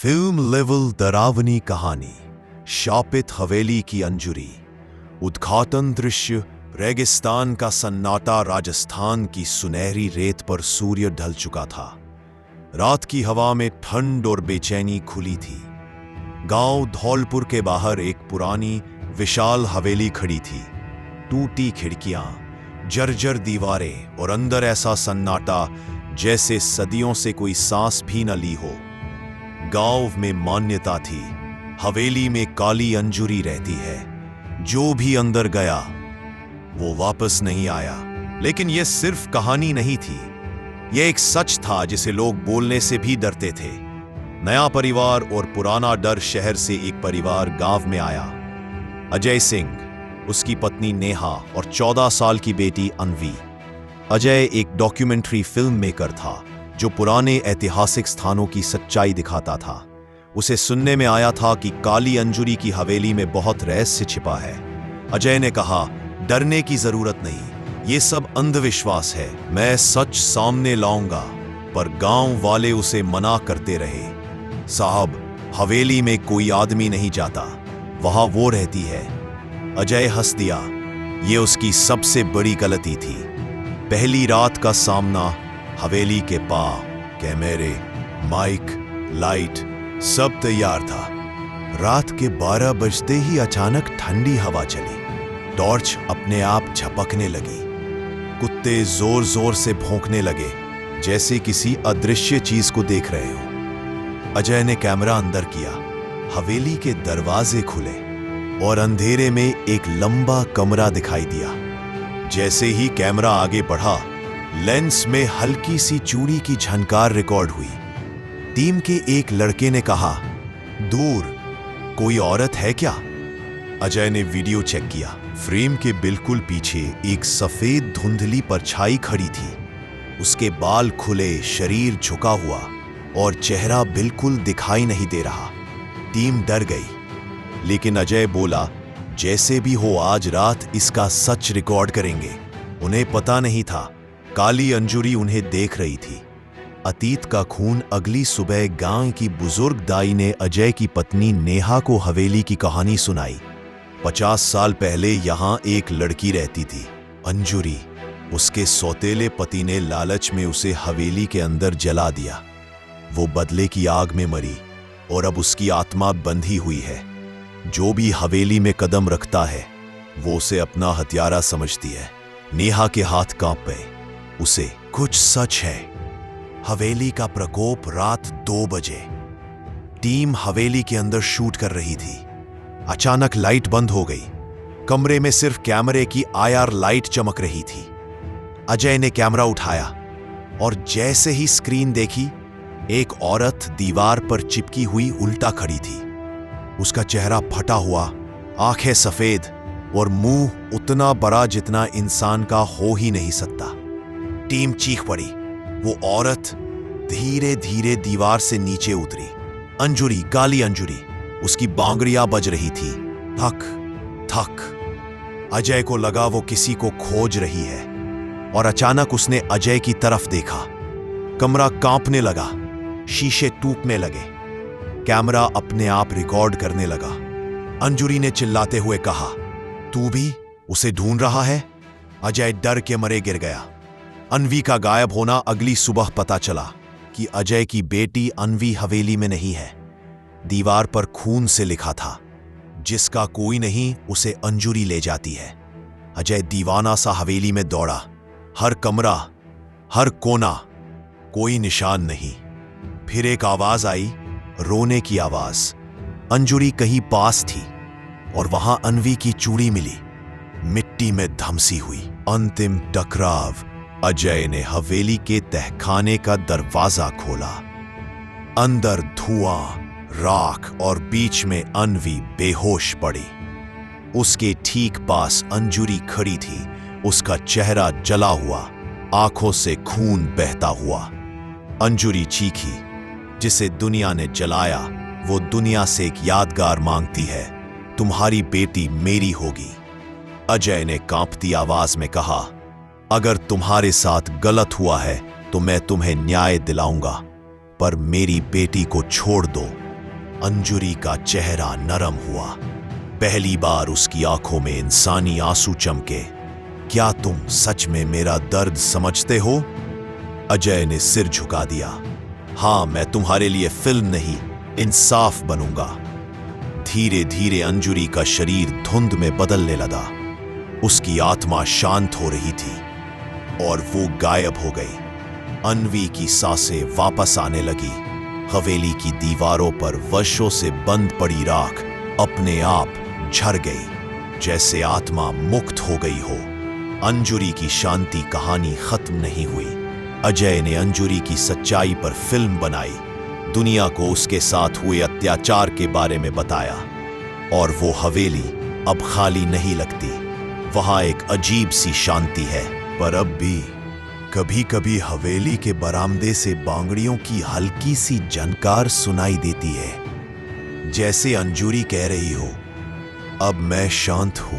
Film level डरावनी कहानी, शापित हवेली की अंजुरी। उद्घाटन दृश्य, रेगिस्तान का सन्नाटा, राजस्थान की सुनहरी रेत पर सूर्य ढल चुका था। रात की हवा में ठंड और बेचैनी खुली थी। गांव धौलपुर के बाहर एक पुरानी विशाल हवेली खड़ी थी। टूटी खिड़कियां, जर्जर दीवारें और अंदर ऐसा सन्नाटा जैसे सदियों से कोई सांस भी न ली हो। गांव में मान्यता थी, हवेली में काली अंजुरी रहती है। जो भी अंदर गया वो वापस नहीं आया। लेकिन यह सिर्फ कहानी नहीं थी, यह एक सच था जिसे लोग बोलने से भी डरते थे। नया परिवार और पुराना डर। शहर से एक परिवार गांव में आया। अजय सिंह, उसकी पत्नी नेहा और 14 साल की बेटी अन्वी। अजय एक डॉक्यूमेंट्री फिल्म मेकर था जो पुराने ऐतिहासिक स्थानों की सच्चाई दिखाता था। उसे सुनने में आया था कि काली अंजुरी की हवेली में बहुत रहस्य छिपा है। अजय ने कहा, डरने की जरूरत नहीं, ये सब अंधविश्वास है, मैं सच सामने लाऊंगा। पर गांव वाले उसे मना करते रहे। साहब, हवेली में कोई आदमी नहीं जाता, वहां वो रहती है। अजय हंस दिया। ये उसकी सबसे बड़ी गलती थी। पहली रात का सामना, हवेली के पास कैमरे, माइक, लाइट सब तैयार था। रात के 12 बजते ही अचानक ठंडी हवा चली। टॉर्च अपने आप झपकने लगी। कुत्ते जोर जोर से भौंकने लगे, जैसे किसी अदृश्य चीज को देख रहे हो। अजय ने कैमरा अंदर किया। हवेली के दरवाजे खुले और अंधेरे में एक लंबा कमरा दिखाई दिया। जैसे ही कैमरा आगे बढ़ा, लेंस में हल्की सी चूड़ी की झनकार रिकॉर्ड हुई। टीम के एक लड़के ने कहा, दूर कोई औरत है क्या? अजय ने वीडियो चेक किया। फ्रेम के बिल्कुल पीछे एक सफेद धुंधली परछाई खड़ी थी। उसके बाल खुले, शरीर झुका हुआ और चेहरा बिल्कुल दिखाई नहीं दे रहा। टीम डर गई, लेकिन अजय बोला, जैसे भी हो आज रात इसका सच रिकॉर्ड करेंगे। उन्हें पता नहीं था, काली अंजुरी उन्हें देख रही थी। अतीत का खून। अगली सुबह गांव की बुजुर्ग दाई ने अजय की पत्नी नेहा को हवेली की कहानी सुनाई। 50 साल पहले यहां एक लड़की रहती थी, अंजुरी। उसके सौतेले पति ने लालच में उसे हवेली के अंदर जला दिया। वो बदले की आग में मरी और अब उसकी आत्मा बंधी हुई है। जो भी हवेली में कदम रखता है वो उसे अपना हत्यारा समझती है। नेहा के हाथ कांप गए। उसे कुछ सच है। हवेली का प्रकोप। रात 2 बजे। टीम हवेली के अंदर शूट कर रही थी। अचानक लाइट बंद हो गई। कमरे में सिर्फ कैमरे की IR लाइट चमक रही थी। अजय ने कैमरा उठाया और जैसे ही स्क्रीन देखी, एक औरत दीवार पर चिपकी हुई उल्टा खड़ी थी। उसका चेहरा फटा हुआ, आंखें सफेद और मुंह उतना बड़ा जितना इंसान का हो ही नहीं सकता। टीम चीख पड़ी। वो औरत धीरे धीरे दीवार से नीचे उतरी। अंजुरी, काली अंजुरी। उसकी बांगड़ियां बज रही थी, थक थक। अजय को लगा वो किसी को खोज रही है और अचानक उसने अजय की तरफ देखा। कमरा कांपने लगा, शीशे टूटने लगे, कैमरा अपने आप रिकॉर्ड करने लगा। अंजुरी ने चिल्लाते हुए कहा, तू भी उसे ढूंढ रहा है? अजय डर के मरे गिर गया। अन्वी का गायब होना। अगली सुबह पता चला कि अजय की बेटी अन्वी हवेली में नहीं है। दीवार पर खून से लिखा था, जिसका कोई नहीं उसे अंजुरी ले जाती है। अजय दीवाना सा हवेली में दौड़ा। हर कमरा, हर कोना, कोई निशान नहीं। फिर एक आवाज आई, रोने की आवाज। अंजुरी कहीं पास थी और वहां अन्वी की चूड़ी मिली, मिट्टी में धमसी हुई। अंतिम टकराव। अजय ने हवेली के तहखाने का दरवाजा खोला। अंदर धुआं, राख और बीच में अन्वी बेहोश पड़ी। उसके ठीक पास अंजुरी खड़ी थी। उसका चेहरा जला हुआ, आंखों से खून बहता हुआ। अंजुरी चीखी, जिसे दुनिया ने जलाया वो दुनिया से एक यादगार मांगती है, तुम्हारी बेटी मेरी होगी। अजय ने कांपती आवाज में कहा, अगर तुम्हारे साथ गलत हुआ है तो मैं तुम्हें न्याय दिलाऊंगा, पर मेरी बेटी को छोड़ दो। अंजुरी का चेहरा नरम हुआ। पहली बार उसकी आंखों में इंसानी आंसू चमके। क्या तुम सच में मेरा दर्द समझते हो? अजय ने सिर झुका दिया। हाँ, मैं तुम्हारे लिए फिल्म नहीं, इंसाफ बनूंगा। धीरे धीरे अंजुरी का शरीर धुंध में बदलने लगा। उसकी आत्मा शांत हो रही थी और वो गायब हो गई। अन्वी की सांसें वापस आने लगी। हवेली की दीवारों पर वर्षों से बंद पड़ी राख अपने आप झड़ गई, जैसे आत्मा मुक्त हो गई हो। अंजुरी की शांति कहानी खत्म नहीं हुई। अजय ने अंजुरी की सच्चाई पर फिल्म बनाई, दुनिया को उसके साथ हुए अत्याचार के बारे में बताया। और वो हवेली अब खाली नहीं लगती। वहां एक अजीब सी शांति है। पर अब भी कभी कभी हवेली के बरामदे से बांगड़ियों की हल्की सी झनकार सुनाई देती है, जैसे अंजुरी कह रही हो, अब मैं शांत हूं,